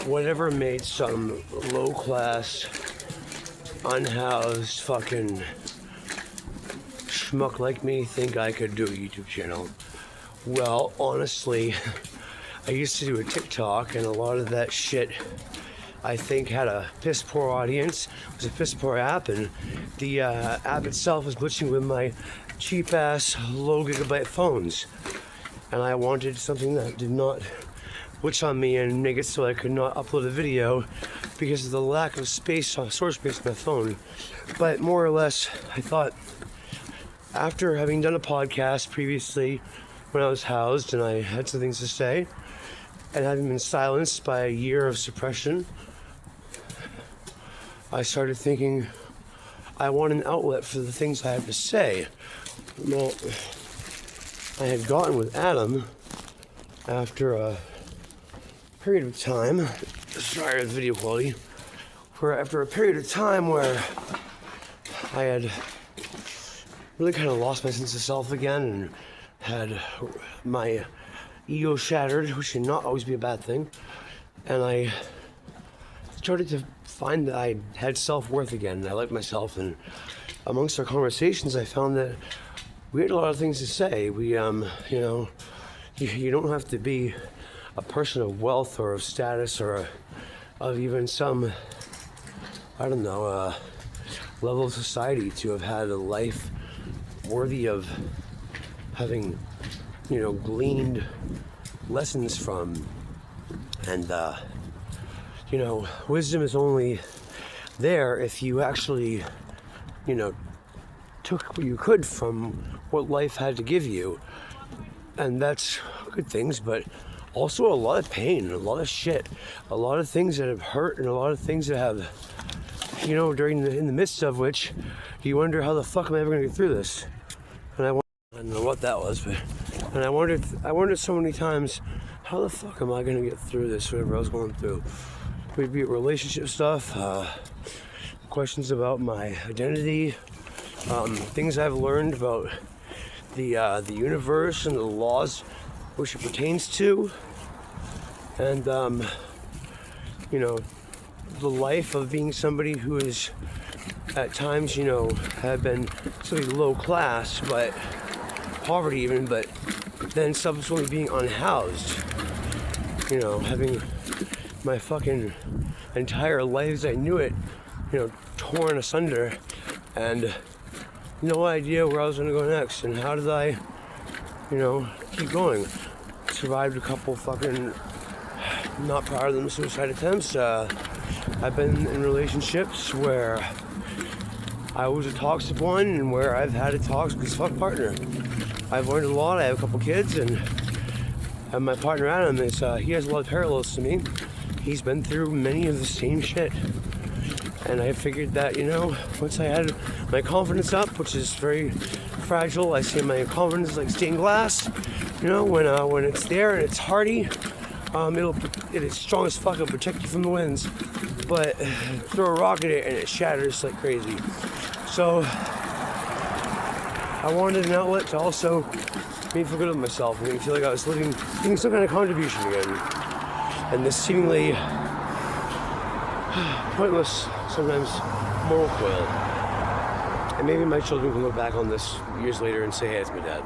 whatever made some low-class, unhoused fucking schmuck like me think I could do a YouTube channel. Well, honestly, I used to do a TikTok, and a lot of that shit I think had a piss poor audience. It was a piss poor app, and the app itself was glitching with my cheap ass low gigabyte phones. And I wanted something that did not glitch on me and make it so I could not upload a video because of the lack of space, storage space on my phone. But more or less, I thought, after having done a podcast previously when I was housed and I had some things to say, and having been silenced by a year of suppression, I started thinking I want an outlet for the things I have to say. Well, I had gotten with Adam after a period of time, sorry with video quality, after a period of time where I had really kind of lost my sense of self again and had my ego shattered, which should not always be a bad thing. And I started to find that I had self-worth again, and I liked myself. And amongst our conversations, I found that we had a lot of things to say. We, you don't have to be a person of wealth or of status or of even some, level of society to have had a life worthy of having, gleaned lessons from. And, wisdom is only there if you actually, took what you could from what life had to give you. And that's good things, but also a lot of pain, a lot of shit, a lot of things that have hurt, and a lot of things that have, in the midst of which you wonder, how the fuck am I ever going to get through this? And I don't know what that was, and I wondered so many times, how the fuck am I going to get through this, whatever I was going through? Maybe relationship stuff, questions about my identity, things I've learned about the universe and the laws which it pertains to, and the life of being somebody who is at times, have been something low class, but poverty even, but then subsequently being unhoused, having my fucking entire life as I knew it, torn asunder, and no idea where I was gonna go next, and how did I, keep going. Survived a couple fucking, not proud of them, suicide attempts. I've been in relationships where I was a toxic one, and where I've had a toxic as fuck partner. I've learned a lot. I have a couple kids, and my partner Adam he has a lot of parallels to me. He's been through many of the same shit. And I figured that, once I had my confidence up, which is very fragile, I say my confidence is like stained glass. When it's there and it's hardy, it is strong as fuck. It'll protect you from the winds. But throw a rock at it and it shatters like crazy. So I wanted an outlet to also make me feel good with myself, and make me feel like I was making some kind of contribution again. And this seemingly pointless, sometimes moral coil. And maybe my children can look back on this years later and say, hey, it's my dad.